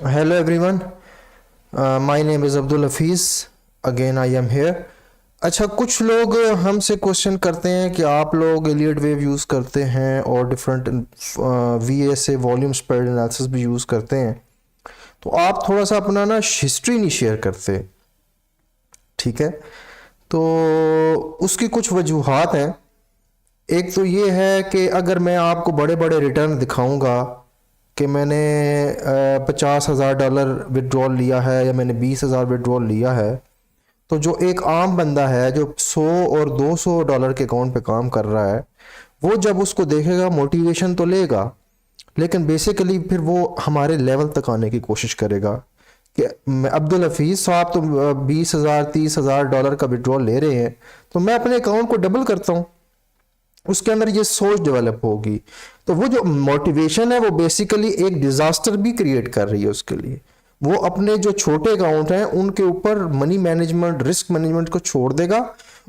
Hello everyone, my name is Abdul Hafiz. Again I am here. अच्छा, कुछ लोग हमसे क्वेश्चन करते हैं कि आप लोग एलियट वेव यूज़ करते हैं और different VSA volume spread analysis भी यूज़ करते हैं, तो आप थोड़ा सा अपना ना हिस्ट्री नहीं शेयर करते। ठीक है, तो उसकी कुछ वजूहात हैं। एक तो ये है कि अगर मैं आपको बड़े बड़े रिटर्न दिखाऊंगा कि मैंने $50,000 विड्रॉल लिया है या मैंने 20,000 विड्रॉल लिया है, तो जो एक आम बंदा है जो 100 और $200 के अकाउंट पे काम कर रहा है, वो जब उसको देखेगा मोटिवेशन तो लेगा, लेकिन बेसिकली फिर वो हमारे लेवल तक आने की कोशिश करेगा कि मैं अब्दुल हफीज़ साहब तो 20,000 $30,000 का विड्रॉल ले रहे हैं, तो मैं अपने अकाउंट को डबल करता हूँ। उसके अंदर ये सोच डेवलप होगी, तो वो जो मोटिवेशन है वो बेसिकली एक डिजास्टर भी क्रिएट कर रही है उसके लिए। वो अपने जो छोटे अकाउंट हैं उनके ऊपर मनी मैनेजमेंट, रिस्क मैनेजमेंट को छोड़ देगा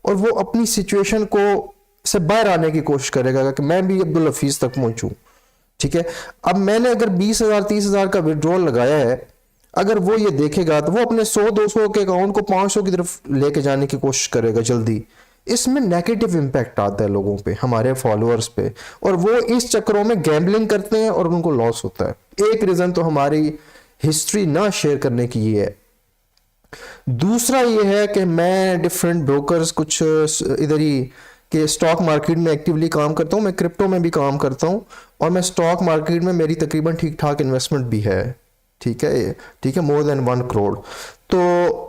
और वो अपनी सिचुएशन को से बाहर आने की कोशिश करेगा कि मैं भी अब्दुल हफीज तक पहुंचूं। ठीक है, अब मैंने अगर 20,000 30,000 का विड्रॉल लगाया है, अगर वो ये देखेगा तो वो अपने 100 200 के अकाउंट को 500 की तरफ लेके जाने की कोशिश करेगा जल्दी। इसमें नेगेटिव इम्पैक्ट आता है लोगों पे, हमारे फॉलोअर्स पे, और वो इस चक्करों में गैम्बलिंग करते हैं और उनको लॉस होता है। एक रीजन तो हमारी हिस्ट्री ना शेयर करने की ये है। दूसरा ये है कि मैं डिफरेंट ब्रोकर्स कुछ इधर ही कि स्टॉक मार्केट में एक्टिवली काम करता हूँ, मैं क्रिप्टो में भी काम करता हूँ और मैं स्टॉक मार्केट में मेरी तकरीबन ठीक ठाक इन्वेस्टमेंट भी है। ठीक है, ठीक है, मोर देन 1 करोड़। तो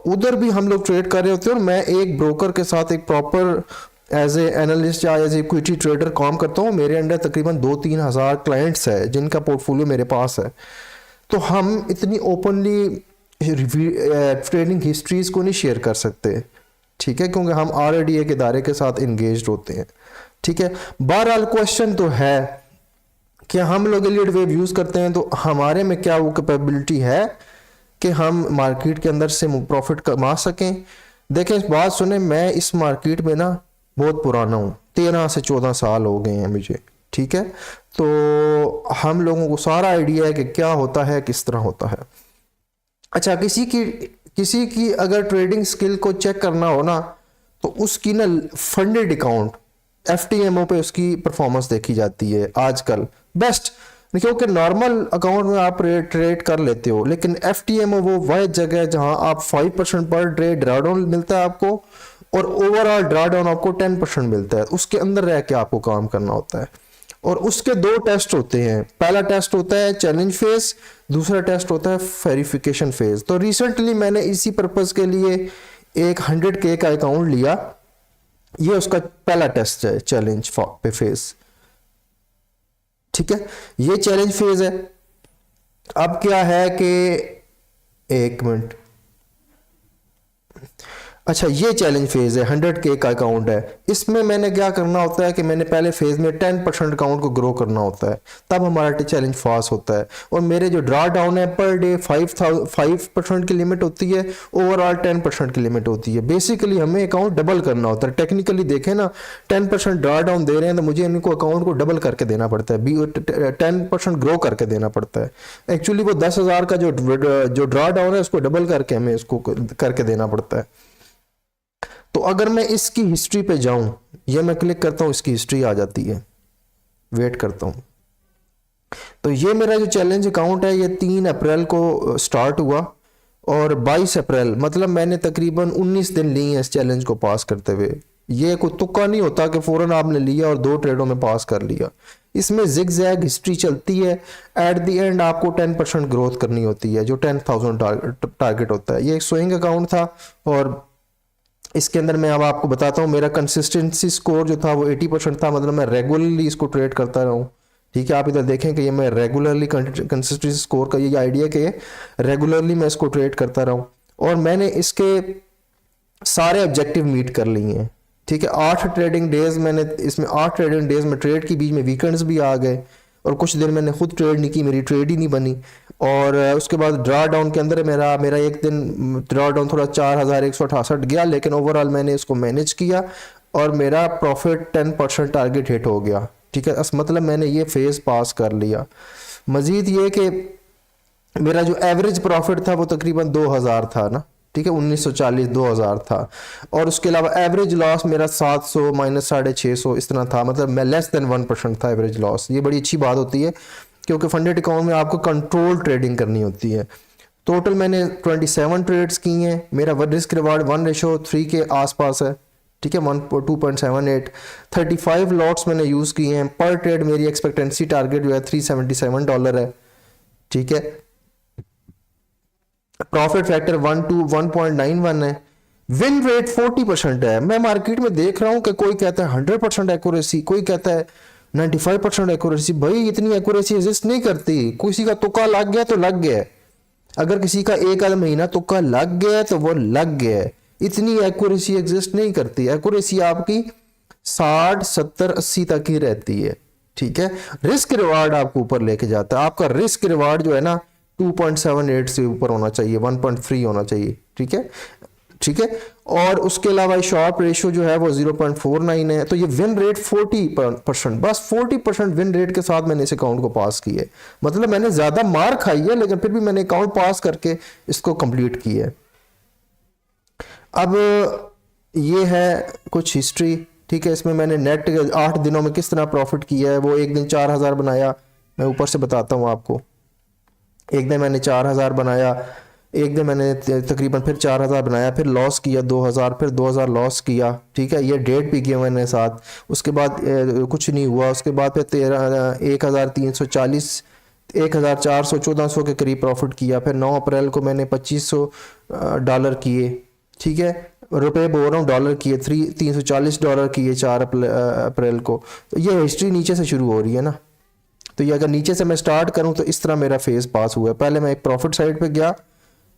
उधर भी हम लोग ट्रेड कर रहे होते हैं और मैं एक ब्रोकर के साथ एक प्रॉपर एज ए एनालिस्ट या एज ए इक्विटी ट्रेडर काम करता हूँ। मेरे अंडर तकरीबन 2-3 हज़ार क्लाइंट्स है जिनका पोर्टफोलियो मेरे पास है। तो हम इतनी ओपनली ट्रेडिंग हिस्ट्रीज को नहीं शेयर कर सकते, ठीक है, क्योंकि हम ऑलरेडी एक इदारे के साथ इंगेज होते हैं। ठीक है, बहरहाल क्वेश्चन तो है कि हम लोग एलियट वेव यूज करते हैं तो हमारे में क्या वो कैपेबिलिटी है कि हम मार्केट के अंदर से प्रॉफिट कमा सकें। देखें, इस बात सुने, मैं इस मार्केट में ना बहुत पुराना हूँ, 13 से 14 साल हो गए हैं मुझे। ठीक है, तो हम लोगों को सारा आइडिया है कि क्या होता है, किस तरह होता है। अच्छा, किसी की अगर ट्रेडिंग स्किल को चेक करना हो ना, तो उसकी ना फंडेड अकाउंट FTMO पे उसकी परफॉर्मेंस देखी जाती है आजकल बेस्ट, क्योंकि नॉर्मल अकाउंट में आप ट्रेड कर लेते हो, लेकिन FTMO वो वह जगह है जहां आप 5% पर डे ड्राडाउन मिलता है आपको और ओवरऑल ड्राडाउन आपको 10% मिलता है। उसके अंदर रह के आपको काम करना होता है और उसके 2 टेस्ट होते हैं। पहला टेस्ट होता है चैलेंज फेज, दूसरा टेस्ट होता है वेरिफिकेशन फेज। तो रिसेंटली मैंने इसी पर्पज के लिए एक 100K का अकाउंट लिया, ये उसका पहला टेस्ट है, चैलेंज पे फेज। ठीक है, ये चैलेंज फेज है। अब क्या है कि एक मिनट, अच्छा, ये चैलेंज फेज है, 100K का अकाउंट है। इसमें मैंने क्या करना होता है कि मैंने पहले फेज में 10% अकाउंट को ग्रो करना होता है, तब हमारा चैलेंज फास्ट होता है। और मेरे जो ड्रा डाउन है पर डे 5% की लिमिट होती है, ओवरऑल 10% की लिमिट होती है। बेसिकली हमें अकाउंट डबल करना होता है। टेक्निकली देखें ना, 10% ड्रा डाउन दे रहे हैं तो मुझे इनको अकाउंट को डबल करके देना पड़ता है, 10% ग्रो करके देना पड़ता है। एक्चुअली वो 10,000 का जो ड्रा डाउन है उसको डबल करके हमें उसको करके देना पड़ता है। तो अगर मैं इसकी हिस्ट्री पे जाऊं, ये मैं क्लिक करता हूं, इसकी हिस्ट्री आ जाती है, वेट करता हूं। तो ये मेरा जो चैलेंज अकाउंट है ये 3 अप्रैल को स्टार्ट हुआ और 22 अप्रैल, मतलब मैंने तकरीबन 19 दिन लिए हैं इस चैलेंज को पास करते हुए। ये कोई तुक्का नहीं होता कि फौरन आपने लिया और 2 ट्रेडों में पास कर लिया। इसमें जिग जैग हिस्ट्री चलती है। एट द एंड आपको 10% ग्रोथ करनी होती है, जो 10,000 टारगेट होता है। ये एक स्विंग अकाउंट था और इसके अंदर मैं अब आपको बताता हूँ, मेरा कंसिस्टेंसी स्कोर जो था वो 80% था, मतलब मैं रेगुलरली इसको ट्रेड करता रहा हूँ। ठीक है, आप इधर देखें कि ये मैं रेगुलरली कंसिस्टेंसी स्कोर का ये आइडिया कि रेगुलरली मैं इसको ट्रेड करता रहा हूँ और मैंने इसके सारे ऑब्जेक्टिव मीट कर लिए हैं। ठीक है, 8 ट्रेडिंग डेज मैंने इसमें 8 ट्रेडिंग डेज में ट्रेड की, बीच में वीकेंड्स भी आ गए और कुछ दिन मैंने खुद ट्रेड नहीं की, मेरी ट्रेड ही नहीं बनी। और उसके बाद ड्रा डाउन के अंदर मेरा एक दिन ड्रा डाउन थोड़ा 4,168 गया, लेकिन ओवरऑल मैंने इसको मैनेज किया और मेरा प्रॉफिट 10% टारगेट हिट हो गया। ठीक है, मतलब मैंने ये फेज पास कर लिया। मजीद ये कि मेरा जो एवरेज प्रॉफिट था वो तकरीबन 2000 था ना, ठीक है, 1940 2000 था। और उसके अलावा एवरेज लॉस मेरा 700 माइनस 650 इस तरह था, मतलब मैं लेस देन 1% था एवरेज लॉस। ये बड़ी अच्छी बात होती है क्योंकि फंडेड अकाउंट में आपको कंट्रोल ट्रेडिंग करनी होती है। टोटल मैंने 27 ट्रेड्स की हैं। मेरा रिस्क रिवार्ड 1:3 के आसपास है, ठीक है, 2.78। 35 लॉट्स मैंने यूज़ किए हैं। पर ट्रेड मेरी एक्सपेक्टेंसी टारगेट जो है $377 है, ठीक है। प्रॉफिट फैक्टर 1 to 1.91 है। विन रेट 40% है। मैं मार्केट में देख रहा हूं कि कोई कहता है 100% एक्यूरेसी, कोई कहता है 95% एक्यूरेसी। भाई इतनी एक्यूरेसी एग्जिस्ट नहीं करती। किसी का तुक्का लग गया तो लग गया, अगर किसी का एक आधा महीना तुक्का लग गया तो वो लग गया। इतनी एक्यूरेसी एग्जिस्ट नहीं करती। एक्यूरेसी आपकी 60 70 80 तक ही रहती है, ठीक है। रिस्क रिवार्ड आपको ऊपर लेके जाता है। आपका रिस्क रिवार्ड जो है ना 2.78 से ऊपर होना चाहिए, 1.3 होना चाहिए, ठीक है, ठीक है। और उसके अलावा शॉर्ट रेशियो जो है वो 0.49 है। तो ये विन रेट 40%, बस 40% विन रेट के साथ मैंने इस अकाउंट को पास किया है। मतलब मैंने ज्यादा मार खाई है लेकिन फिर भी मैंने अकाउंट पास करके इसको कंप्लीट किया है। अब ये है कुछ हिस्ट्री, ठीक है। इसमें मैंने नेट 8 दिनों में किस तरह प्रॉफिट किया है। वो एक दिन 4000 बनाया, मैं ऊपर से बताता हूँ आपको। एक दिन मैंने 4000 बनाया, एक दिन मैंने तकरीबन फिर 4000 बनाया, फिर लॉस किया 2000, फिर 2000 लॉस किया, ठीक है। ये डेट भी किया मैंने साथ। उसके बाद कुछ नहीं हुआ। उसके बाद फिर 13,340 1400 1400 के करीब प्रॉफिट किया। फिर 9 अप्रैल को मैंने $2500 किए, ठीक है, रुपए बोल रहा हूँ, डॉलर किए, $340 किए 4 अप्रैल को। तो ये हिस्ट्री नीचे से शुरू हो रही है ना। तो ये अगर नीचे से मैं स्टार्ट करूं तो इस तरह मेरा फेज पास हुआ है। पहले मैं एक प्रॉफिट साइड पे गया,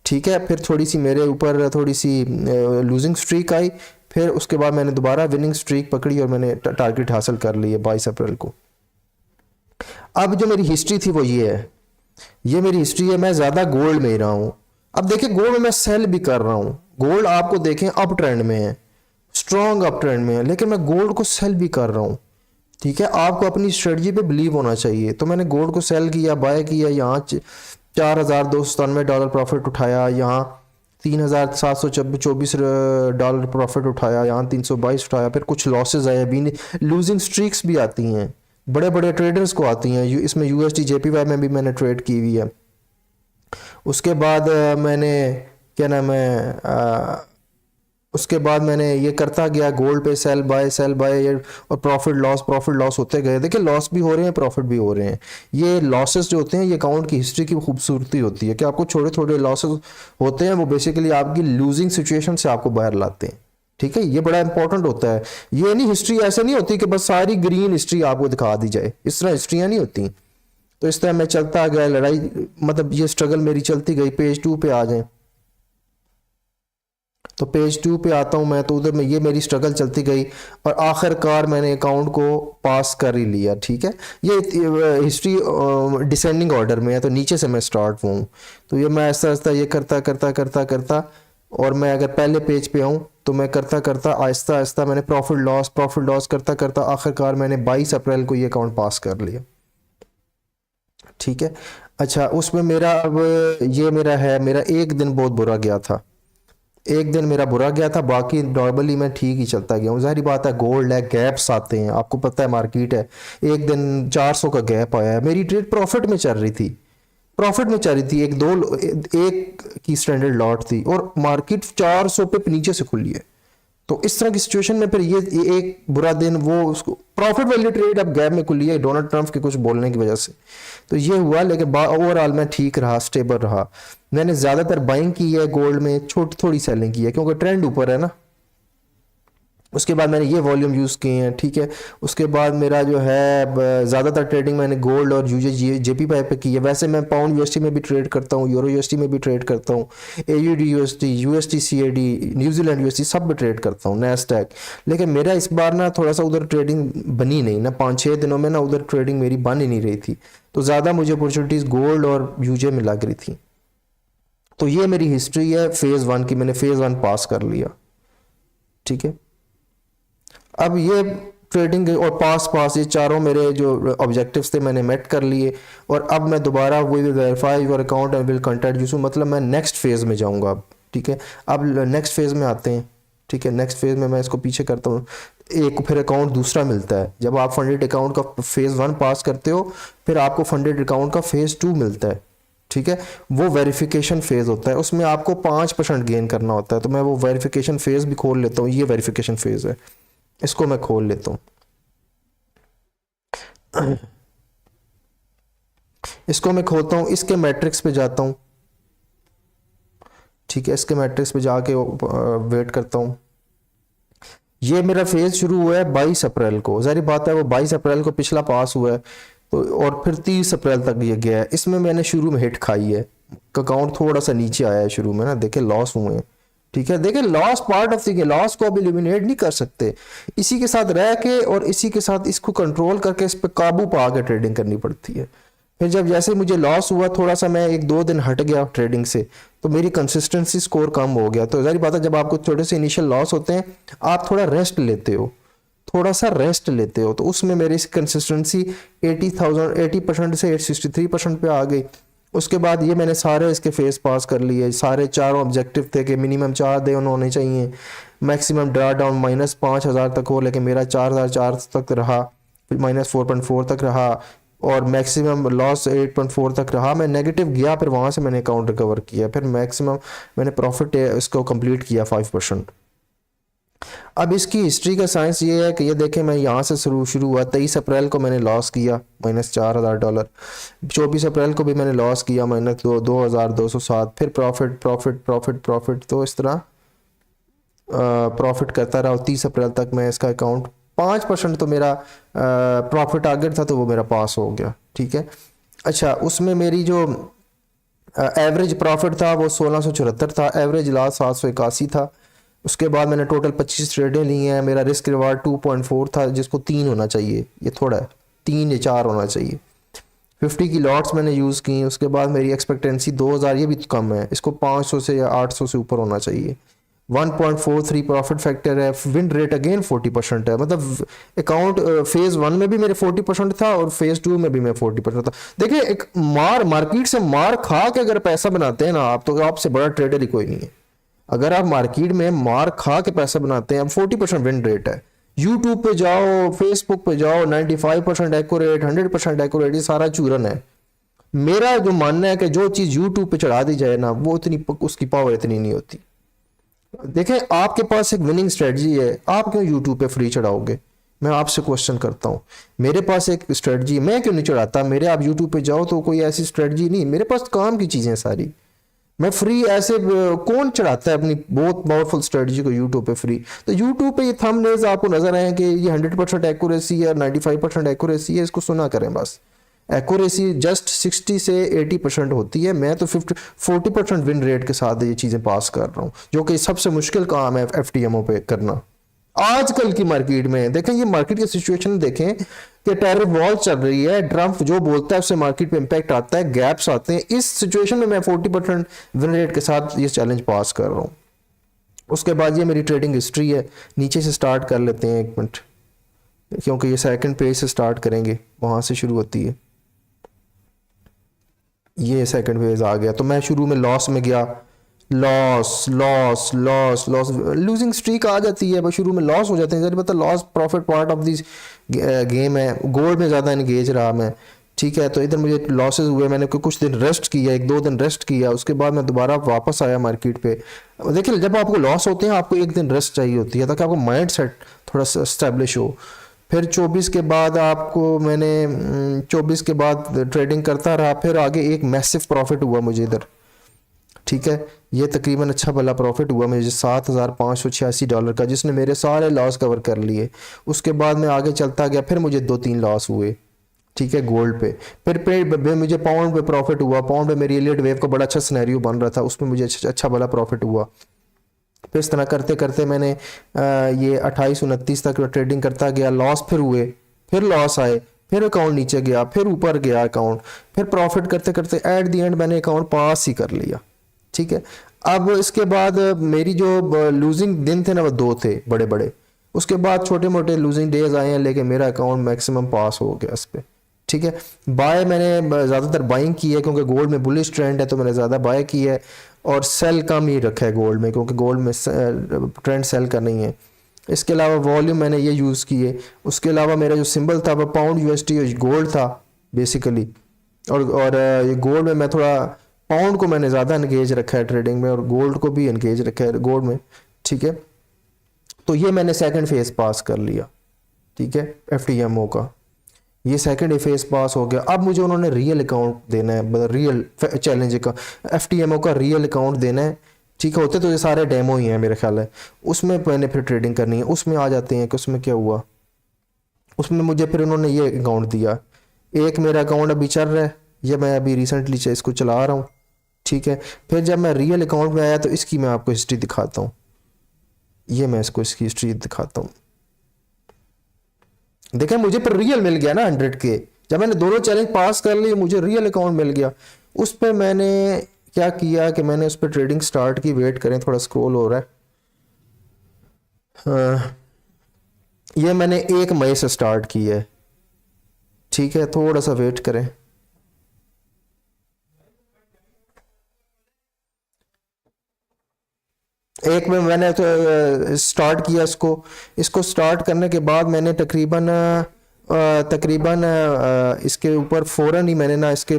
ठीक है, फिर थोड़ी सी मेरे ऊपर थोड़ी सी लूजिंग स्ट्रीक आई, फिर उसके बाद मैंने दोबारा विनिंग स्ट्रीक पकड़ी और मैंने टारगेट हासिल कर लिया 22 अप्रैल को। अब जो मेरी हिस्ट्री थी वो ये है, ये मेरी हिस्ट्री है। मैं ज़्यादा गोल्ड में ही रहा हूँ। अब देखिए गोल्ड में मैं सेल भी कर रहा हूँ। गोल्ड आपको देखें अप ट्रेंड में है, स्ट्रॉन्ग अप ट्रेंड में है, लेकिन मैं गोल्ड को सेल भी कर रहा हूँ, ठीक है। आपको अपनी स्ट्रेटजी पे बिलीव होना चाहिए। तो मैंने गोल्ड को सेल किया, बाय किया, यहाँ $4297 प्रॉफिट उठाया, यहाँ $3724 प्रॉफिट उठाया, यहाँ 322 उठाया, फिर कुछ लॉसेज आए। अभी लूजिंग स्ट्रीक्स भी आती हैं, बड़े बड़े ट्रेडर्स को आती हैं। इसमें USD JPY में भी मैंने ट्रेड की हुई है। उसके बाद मैंने क्या नाम है उसके बाद मैंने ये करता गया गोल्ड पे सेल बाय और प्रॉफिट लॉस होते गए। देखिए लॉस भी हो रहे हैं, प्रॉफिट भी हो रहे हैं। ये लॉसेस जो होते हैं ये अकाउंट की हिस्ट्री की खूबसूरती होती है कि आपको छोटे छोटे लॉसेस होते हैं, वो बेसिकली आपकी लूजिंग सिचुएशन से आपको बाहर लाते हैं, ठीक है। ये बड़ा इंपॉर्टेंट होता है। ये नहीं, हिस्ट्री ऐसे नहीं होती कि बस सारी ग्रीन हिस्ट्री आपको दिखा दी जाए, इस तरह हिस्ट्रियाँ नहीं होती। तो इस तरह मैं चलता गया, लड़ाई मतलब ये स्ट्रगल मेरी चलती गई। पेज 2 पे आ जाए, तो पेज 2 पे आता हूँ मैं, तो उधर में ये मेरी स्ट्रगल चलती गई और आखिरकार मैंने अकाउंट को पास कर ही लिया, ठीक है। ये हिस्ट्री डिसेंडिंग ऑर्डर में है, तो नीचे से मैं स्टार्ट हूँ। तो ये मैं आहिस्ता आहिस्ता ये करता और मैं अगर पहले पेज पे आऊँ तो मैं करता आहिस्ता आहिस्ता मैंने प्रॉफिट लॉस करता आखिरकार मैंने 22 अप्रैल को ये अकाउंट पास कर लिया, ठीक है। अच्छा, उसमें मेरा अब ये मेरा एक दिन बहुत बुरा गया था। एक दिन मेरा बुरा गया था, बाकी नॉर्मली मैं ठीक ही चलता गया हूँ। जाहिर बात है गोल्ड है, गैप्स आते हैं, आपको पता है मार्केट है। एक दिन 400 का गैप आया है, मेरी ट्रेड प्रॉफिट में चल रही थी, एक की स्टैंडर्ड लॉट थी और मार्केट 400 पे नीचे से खुली है। तो इस तरह की सिचुएशन में फिर ये एक बुरा दिन, वो उसको प्रॉफिट वाली ट्रेड अब गैप में खुली है डोनाल्ड ट्रंप के कुछ बोलने की वजह से। तो ये हुआ, लेकिन ओवरऑल मैं ठीक रहा, स्टेबल रहा। मैंने ज़्यादातर बाइंग की है गोल्ड में, थोड़ी सेलिंग की है क्योंकि ट्रेंड ऊपर है ना। उसके बाद मैंने ये वॉल्यूम यूज़ किए हैं, ठीक है। उसके बाद मेरा जो है ज़्यादातर ट्रेडिंग मैंने गोल्ड और JPY पे की है। वैसे मैं पाउंड USD में भी ट्रेड करता हूँ, यूरो USD में भी ट्रेड करता हूँ, AUD USD CAD New Zealand USD सब में ट्रेड करता हूँ, नैस्डैक। लेकिन मेरा इस बार ना थोड़ा सा उधर ट्रेडिंग बनी नहीं ना, 5-6 दिनों में ना उधर ट्रेडिंग मेरी बन ही नहीं रही थी। तो ज़्यादा मुझे अपॉर्चुनिटीज़ गोल्ड और UJ में लग रही थी। तो ये मेरी हिस्ट्री है फेज़ 1 की। मैंने फेज़ 1 पास कर लिया, ठीक है। अब ये ट्रेडिंग और पास ये चारों मेरे जो ऑब्जेक्टिव्स थे मैंने मेट कर लिए, और अब मैं दोबारा we will verify your account and will contact you, मतलब मैं नेक्स्ट फेज़ में जाऊंगा अब। ठीक है, अब नेक्स्ट फेज़ में आते हैं। ठीक है, नेक्स्ट फेज़ में मैं इसको पीछे करता हूँ, एक फिर अकाउंट दूसरा मिलता है। जब आप फंडेड अकाउंट का फेज़ 1 पास करते हो, फिर आपको फंडेड अकाउंट का फेज़ 2 मिलता है। ठीक है, वो वेरिफिकेशन फेज़ होता है, उसमें आपको 5% गेन करना होता है। तो मैं वो वेरिफिकेशन फेज़ भी खोल लेता हूँ, ये वेरिफिकेशन फेज़ है, इसको मैं खोल लेता हूँ। इसको मैं खोलता हूँ, इसके मैट्रिक्स पे जाता हूँ। ठीक है, इसके मैट्रिक्स पे जाके वेट करता हूँ। ये मेरा फेज शुरू हुआ है 22 अप्रैल को, जारी बात है वो 22 अप्रैल को पिछला पास हुआ है, तो और फिर 30 अप्रैल तक ये गया है। इसमें मैंने शुरू में हिट खाई है, अकाउंट थोड़ा सा नीचे आया है शुरू में ना, देखे लॉस हुए हैं। ठीक है, देखे loss part of the loss को अब एलिमिनेट नहीं कर सकते, इसी के साथ रह के और इसी के साथ इसको कंट्रोल करके इस पर काबू पा के ट्रेडिंग करनी पड़ती है। फिर जब जैसे मुझे लॉस हुआ, थोड़ा सा मैं 1-2 दिन हट गया ट्रेडिंग से, तो मेरी कंसिस्टेंसी स्कोर कम हो गया। तो जारी बात है जब आपको थोड़े से इनिशियल लॉस होते हैं, आप थोड़ा रेस्ट लेते हो, थोड़ा सा रेस्ट लेते हो, तो उसमें मेरी कंसिस्टेंसी 80% से 63% पे आ गई। उसके बाद ये मैंने सारे इसके फेस पास कर लिए, सारे चारों ऑब्जेक्टिव थे कि मिनिमम 4 डे होने चाहिए, मैक्सिमम ड्रा डाउन -5000 तक हो, लेकिन मेरा 4004 तक रहा, फिर -4.4 तक रहा, और मैक्सिमम लॉस 8.4 तक रहा। मैं नेगेटिव गया, फिर वहाँ से मैंने अकाउंट रिकवर किया, फिर मैक्सिमम मैंने प्रॉफिट इसको कंप्लीट किया 5%। अब इसकी हिस्ट्री का साइंस ये है कि ये देखें, मैं यहाँ से शुरू हुआ, 23 अप्रैल को मैंने लॉस किया -$4000, 24 अप्रैल को भी मैंने लॉस किया -2207, फिर प्रॉफिट प्रॉफिट प्रॉफिट प्रॉफिट, तो इस तरह प्रॉफिट करता रहा। 30 अप्रैल तक मैं इसका अकाउंट 5% तो मेरा प्रॉफिट टारगेट था, तो वो मेरा पास हो गया। ठीक है, अच्छा उसमें मेरी जो एवरेज प्रॉफिट था वो 1674 था, एवरेज लॉस 781 था। उसके बाद मैंने टोटल 25 ट्रेडें ली हैं, मेरा रिस्क रिवार्ड 2.4 था, जिसको 3 होना चाहिए, ये थोड़ा है, 3 या 4 होना चाहिए। 50 की लॉट्स मैंने यूज़ की। उसके बाद मेरी एक्सपेक्टेंसी 2000, ये भी कम है, इसको 500 से या 800 से ऊपर होना चाहिए। 1.43 प्रॉफिट फैक्टर है, विन रेट अगेन 40% है, मतलब अकाउंट फेज़ 1 में भी मेरे 40% था और फेज़ 2 में भी मैं 40% था। देखिए एक मार्केट से मार खा के अगर पैसा बनाते हैं ना आप, तो आपसे बड़ा ट्रेडर ही कोई नहीं है। अगर आप मार्केट में मार खा के पैसा बनाते हैं, अब 40% विन रेट है। यूट्यूब पे जाओ, फेसबुक पे जाओ, 95% एक्यूरेट, 100% एक्यूरेट, ये सारा चूरन है। मेरा जो मानना है कि जो चीज़ यूट्यूब पे चढ़ा दी जाए ना, वो इतनी उसकी पावर इतनी नहीं होती। देखें आपके पास एक विनिंग स्ट्रेटजी है, आप क्यों यूट्यूब पे फ्री चढ़ाओगे? मैं आपसे क्वेश्चन करता हूँ, मेरे पास एक स्ट्रेटजी है, मैं क्यों नहीं चढ़ाता? मेरे आप यूट्यूब पे जाओ तो कोई ऐसी स्ट्रेटजी नहीं, मेरे पास काम की चीज़ें सारी, मैं फ्री ऐसे कौन चढ़ाता है अपनी बहुत पावरफुल स्ट्रेटजी को यूट्यूब पे फ्री? तो यूट्यूब पे ये थंबनेल्स आपको नजर आए कि ये 100% एक्यूरेसी है, 95% एक्यूरेसी है, इसको सुना करें बस। एक्यूरेसी जस्ट 60 से 80% होती है, मैं तो 40% विन रेट के साथ ये चीज़ें पास कर रहा हूँ, जो कि सबसे मुश्किल काम है FTMO पे करना आजकल की मार्केट में। देखें ये मार्केट की सिचुएशन देखें कि टैरिफ वॉर चल रही है, ट्रंप जो बोलता है उससे मार्केट पे इम्पैक्ट आता है, गैप्स आते हैं। इस सिचुएशन में मैं 40% विन रेट के साथ ये चैलेंज पास कर रहा हूँ। उसके बाद ये मेरी ट्रेडिंग हिस्ट्री है, नीचे से स्टार्ट कर लेते हैं 1 मिनट, क्योंकि ये सेकंड पेज से स्टार्ट करेंगे, वहाँ से शुरू होती है। ये सेकंड फेज आ गया, तो मैं शुरू में लॉस में गया, loss loss loss loss, losing streak आ जाती है, बस शुरू में लॉस हो जाते हैं। पता loss profit part of this game है। गोल्ड में ज़्यादा इंगेज रहा मैं, ठीक है, तो इधर मुझे लॉसेस हुए, मैंने कुछ दिन रेस्ट किया, 1-2 दिन रेस्ट किया, उसके बाद मैं दोबारा वापस आया मार्केट पे। देखिए जब आपको लॉस होते हैं आपको 1 दिन रेस्ट चाहिए होती है ताकि आपको माइंड सेट थोड़ा सा स्टैब्लिश हो। फिर 24 के बाद आपको मैंने 24 के बाद ट्रेडिंग करता रहा, फिर आगे एक मैसिव प्रॉफिट हुआ मुझे इधर, ठीक है, ये तकरीबन अच्छा भला प्रॉफिट हुआ मुझे $7586 का, जिसने मेरे सारे लॉस कवर कर लिए। उसके बाद मैं आगे चलता गया, फिर मुझे 2-3 लॉस हुए, ठीक है, गोल्ड पे। फिर मुझे पाउंड पे प्रॉफिट हुआ, पाउंड पे मेरी एलियट वेव का बड़ा अच्छा सिनेरियो बन रहा था, उसमें मुझे अच्छा भला प्रॉफिट हुआ। फिर इस तरह करते करते मैंने ये 28-29 तक ट्रेडिंग करता गया, लॉस फिर हुए, फिर लॉस आए, फिर अकाउंट नीचे गया, फिर ऊपर गया अकाउंट, फिर प्रॉफिट करते करते एट दी एंड मैंने अकाउंट पास ही कर लिया, ठीक है। अब इसके बाद मेरी जो लूजिंग दिन थे ना वो 2 थे बड़े बड़े, उसके बाद छोटे मोटे लूजिंग डेज आए हैं, लेकिन मेरा अकाउंट मैक्सिमम पास हो गया इस पर। ठीक है, बाय मैंने ज़्यादातर बाइंग की है क्योंकि गोल्ड में बुलिश ट्रेंड है, तो मैंने ज़्यादा बाय की है, और सेल कम ही रखा है गोल्ड में क्योंकि गोल्ड में ट्रेंड सेल का नहीं है। इसके अलावा वॉल्यूम मैंने ये यूज़ किए। उसके अलावा मेरा जो सिंबल था वो पाउंड यूएसडी गोल्ड था बेसिकली, और ये गोल्ड में मैं थोड़ा पाउंड को मैंने ज़्यादा एंगेज रखा है ट्रेडिंग में, और गोल्ड को भी एंगेज रखा है गोल्ड में। ठीक है, तो ये मैंने सेकंड फेज पास कर लिया। ठीक है, एफटीएमओ का ये सेकंड फेज पास हो गया। अब मुझे उन्होंने रियल अकाउंट देना है, मतलब रियल चैलेंज का एफटीएमओ का रियल अकाउंट देना है। ठीक है, होते तो ये सारे डेमो ही हैं मेरे ख्याल है। उसमें मैंने फिर ट्रेडिंग करनी है। उसमें आ जाते हैं कि उसमें क्या हुआ। उसमें मुझे फिर उन्होंने ये अकाउंट दिया। एक मेरा अकाउंट अभी चल रहा है, ये मैं अभी रिसेंटली इसको चला रहा हूँ। ठीक है, फिर जब मैं रियल अकाउंट में आया तो इसकी मैं आपको हिस्ट्री दिखाता हूँ। ये मैं इसको इसकी हिस्ट्री दिखाता हूँ। देखें, मुझे पर रियल मिल गया ना 100 के। जब मैंने दोनों चैलेंज पास कर लिए मुझे रियल अकाउंट मिल गया। उस पर मैंने क्या किया कि मैंने उस पर ट्रेडिंग स्टार्ट की। वेट करें, थोड़ा स्क्रॉल हो रहा है। ये मैंने 1 मई से स्टार्ट की है। ठीक है, थोड़ा सा वेट करें। एक में मैंने तो स्टार्ट किया इसको स्टार्ट करने के बाद मैंने तकरीबन इसके ऊपर फ़ौरन ही मैंने ना इसके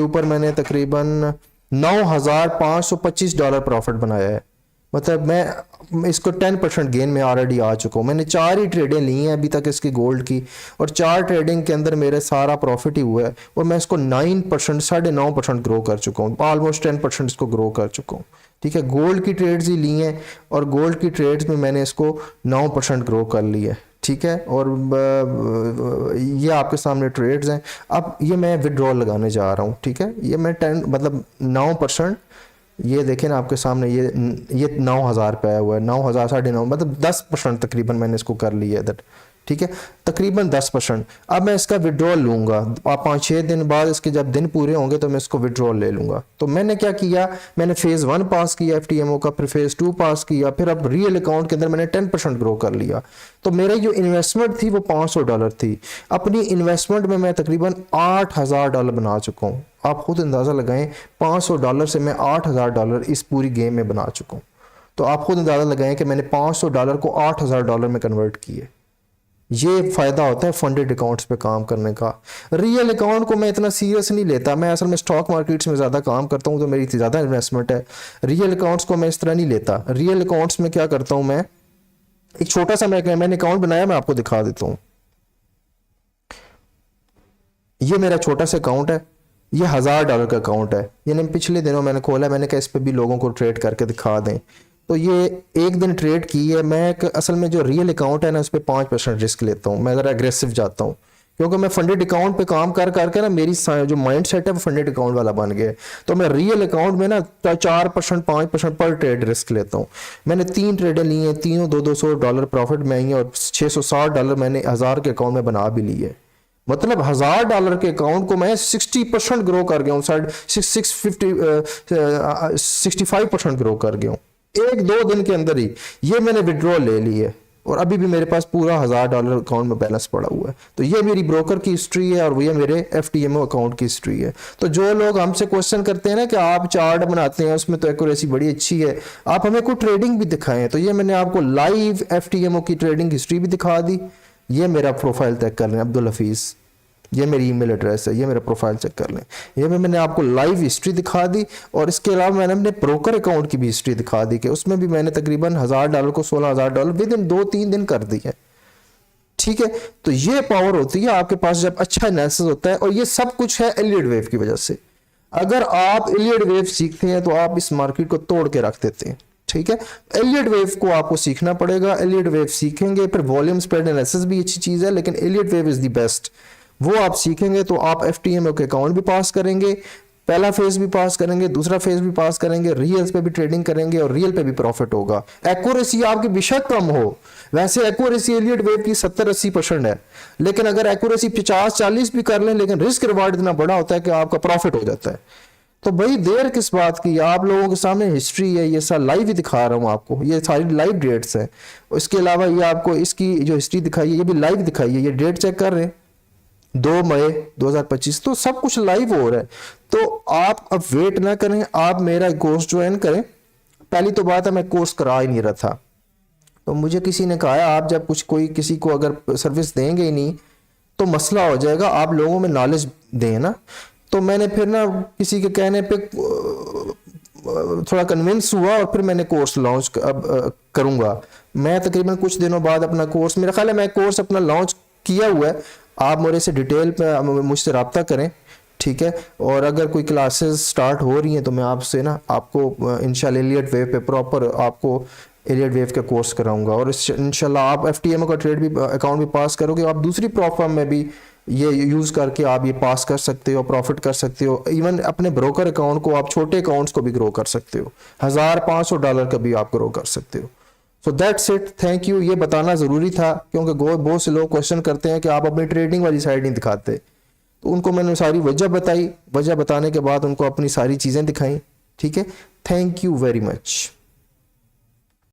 ऊपर मैंने तकरीबन $9,525 प्रॉफिट बनाया है। मतलब मैं इसको 10% गेन में ऑलरेडी आ चुका हूँ। मैंने 4 ही ट्रेडें ली हैं अभी तक इसकी गोल्ड की, और 4 ट्रेडिंग के अंदर मेरे सारा प्रॉफिट ही हुआ है, और मैं इसको 9% 9.5% ग्रो कर चुका हूँ। ऑलमोस्ट 10% इसको ग्रो कर चुका हूँ। ठीक है, गोल्ड की ट्रेड्स ही ली हैं, और गोल्ड की ट्रेड्स में मैंने इसको 9% ग्रो कर लिया है। ठीक है, और ये आपके सामने ट्रेड्स हैं। अब ये मैं विड्रॉल लगाने जा रहा हूँ। ठीक है, ये मैं 9%, ये देखें ना आपके सामने, ये 9,000 पे आया हुआ है। 9,000 9.5 मतलब 10% तकरीबन मैंने इसको कर लिया इधर। ठीक है, तकरीबन 10%। अब मैं इसका विड्रॉल लूँगा। 5-6 दिन बाद इसके जब दिन पूरे होंगे तो मैं इसको विड्रॉल ले लूँगा। तो मैंने क्या किया, मैंने फेज़ 1 पास किया एफटीएमओ का, फिर फेज़ 2 पास किया, फिर अब रियल अकाउंट के अंदर मैंने 10% ग्रो कर लिया। तो मेरी जो इन्वेस्टमेंट थी वो $500 थी। अपनी इन्वेस्टमेंट में मैं तकरीबन $8,000 बना चुका हूँ। आप खुद अंदाज़ा लगाएं, $500 से मैं $8,000 इस पूरी गेम में बना चुका हूँ। तो आप खुद अंदाज़ा लगाएं कि मैंने $500 को $8,000 में कन्वर्ट किए। ये फ़ायदा होता है फंडेड अकाउंट्स पे काम करने का। रियल अकाउंट को मैं इतना सीरियस नहीं लेता। मैं असल में स्टॉक मार्केट्स में ज़्यादा काम करता हूँ, तो मेरी ज़्यादा इन्वेस्टमेंट है। रियल अकाउंट्स को मैं इस तरह नहीं लेता। रियल अकाउंट्स में क्या करता हूँ, मैं एक छोटा सा मैंने अकाउंट बनाया, मैं आपको दिखा देता हूँ। ये मेरा छोटा सा अकाउंट है, ये $1,000 का अकाउंट है। यानी पिछले दिनों मैंने खोला, मैंने कहा इस पर भी लोगों को ट्रेड करके दिखा दें। तो ये एक दिन ट्रेड की है। मैं असल में जो रियल अकाउंट है ना, उस पर 5% रिस्क लेता हूँ। मैं ज़रा एग्रेसिव जाता हूँ क्योंकि मैं फंडेड अकाउंट पे काम कर करके ना मेरी जो माइंड सेट है वो फंडेड अकाउंट वाला बन गया है। तो मैं रियल अकाउंट में ना 4% 5% पर ट्रेड रिस्क लेता हूँ। मैंने 3 ट्रेडें ली हैं, तीनों $200 प्रॉफिट में आई हैं, और $660 मैंने 1,000 के अकाउंट में बना भी ली है। मतलब $1,000 के अकाउंट को मैं 60% ग्रो कर गया हूँ, 65% ग्रो कर गया हूँ 1-2 दिन के अंदर ही। ये मैंने विड्रॉ ले ली है, और अभी भी मेरे पास पूरा $1,000 अकाउंट में बैलेंस पड़ा हुआ है। तो ये मेरी ब्रोकर की हिस्ट्री है, और ये मेरे एफटीएमओ अकाउंट की हिस्ट्री है। तो जो लोग हमसे क्वेश्चन करते हैं ना कि आप चार्ट बनाते हैं उसमें तो एक्यूरेसी बड़ी अच्छी है, आप हमें कोई ट्रेडिंग भी दिखाएं, तो ये मैंने आपको लाइव एफटीएमओ की ट्रेडिंग हिस्ट्री भी दिखा दी। ये मेरा प्रोफाइल चेक कर लें, अब्दुल हफीज़, ये मेरी ईमेल एड्रेस है, ये मेरा प्रोफाइल चेक कर लें। ये मैंने आपको लाइव हिस्ट्री दिखा दी, और इसके अलावा मैंने अपने ब्रोकर अकाउंट की भी हिस्ट्री दिखा दी कि उसमें भी मैंने तकरीबन $1,000 को $16,000 विद इन 2-3 दिन कर दी है। ठीक है, तो ये पावर होती है आपके पास जब अच्छा एनालिसिस होता है, और ये सब कुछ है एलियट वेव की वजह से। अगर आप एलियट वेव सीखते हैं तो आप इस मार्केट को तोड़ के रख देते हैं। ठीक है, एलियट वेव को आपको सीखना पड़ेगा। एलियट वेव सीखेंगे, फिर वॉल्यूम स्प्रेड एनालिसिस भी अच्छी चीज़ है, लेकिन Elliott wave is the best. वो आप सीखेंगे तो आप एफटीएमओ के अकाउंट भी पास करेंगे, पहला फेज भी पास करेंगे, दूसरा फेज भी पास करेंगे, रियल्स पे भी ट्रेडिंग करेंगे, और रियल पे भी प्रॉफिट होगा। एक्यूरेसी आपकी बेशक कम हो, वैसे एक्यूरेसी एलियट वेव की 70-80% है, लेकिन अगर एक्यूरेसी 50-40 भी कर लें, लेकिन रिस्क रिवार्ड इतना बड़ा होता है कि आपका प्रॉफिट हो जाता है। तो भाई देर किस बात की, आप लोगों के सामने हिस्ट्री है, ये सारा लाइव ही दिखा रहा हूँ आपको, ये सारी लाइव डेट्स हैं। इसके अलावा ये आपको इसकी जो हिस्ट्री दिखाई है ये भी लाइव दिखाई है, ये डेट चेक कर रहे हैं 2 मई 2025, तो सब कुछ लाइव हो रहा है। तो आप अब वेट ना करें, आप मेरा कोर्स ज्वाइन करें। पहली तो बात है मैं कोर्स करा ही नहीं रहा था, तो मुझे किसी ने कहा आप जब कुछ कोई किसी को अगर सर्विस देंगे ही नहीं तो मसला हो जाएगा, आप लोगों में नॉलेज दें ना। तो मैंने फिर ना किसी के कहने पे थोड़ा कन्विंस हुआ और फिर मैंने कोर्स लॉन्च करूंगा। मैं तकरीबन कुछ दिनों बाद अपना कोर्स, मेरा ख्याल है मैं कोर्स अपना लॉन्च किया हुआ है, आप मेरे से डिटेल पे मुझसे रब्ता करें, ठीक है। और अगर कोई क्लासेस स्टार्ट हो रही हैं तो मैं आपसे ना आपको इंशाल्लाह एलियट वेव पे प्रॉपर आपको एलियट वेव का कोर्स कराऊंगा। और इंशाल्लाह आप FTMO का ट्रेड भी अकाउंट भी पास करोगे, आप दूसरी प्लेटफॉर्म में भी ये यूज़ करके आप ये पास कर सकते हो, प्रॉफिट कर सकते हो। इवन अपने ब्रोकर अकाउंट को आप छोटे अकाउंट्स को भी ग्रो कर सकते हो, $1500 का भी आप ग्रो कर सकते हो। So that's it, thank you. ये बताना ज़रूरी था क्योंकि बहुत से लोग क्वेश्चन करते हैं कि आप अपनी ट्रेडिंग वाली साइड नहीं दिखाते, तो उनको मैंने सारी वजह बताई, वजह बताने के बाद उनको अपनी सारी चीज़ें दिखाई, ठीक है। Thank you very much.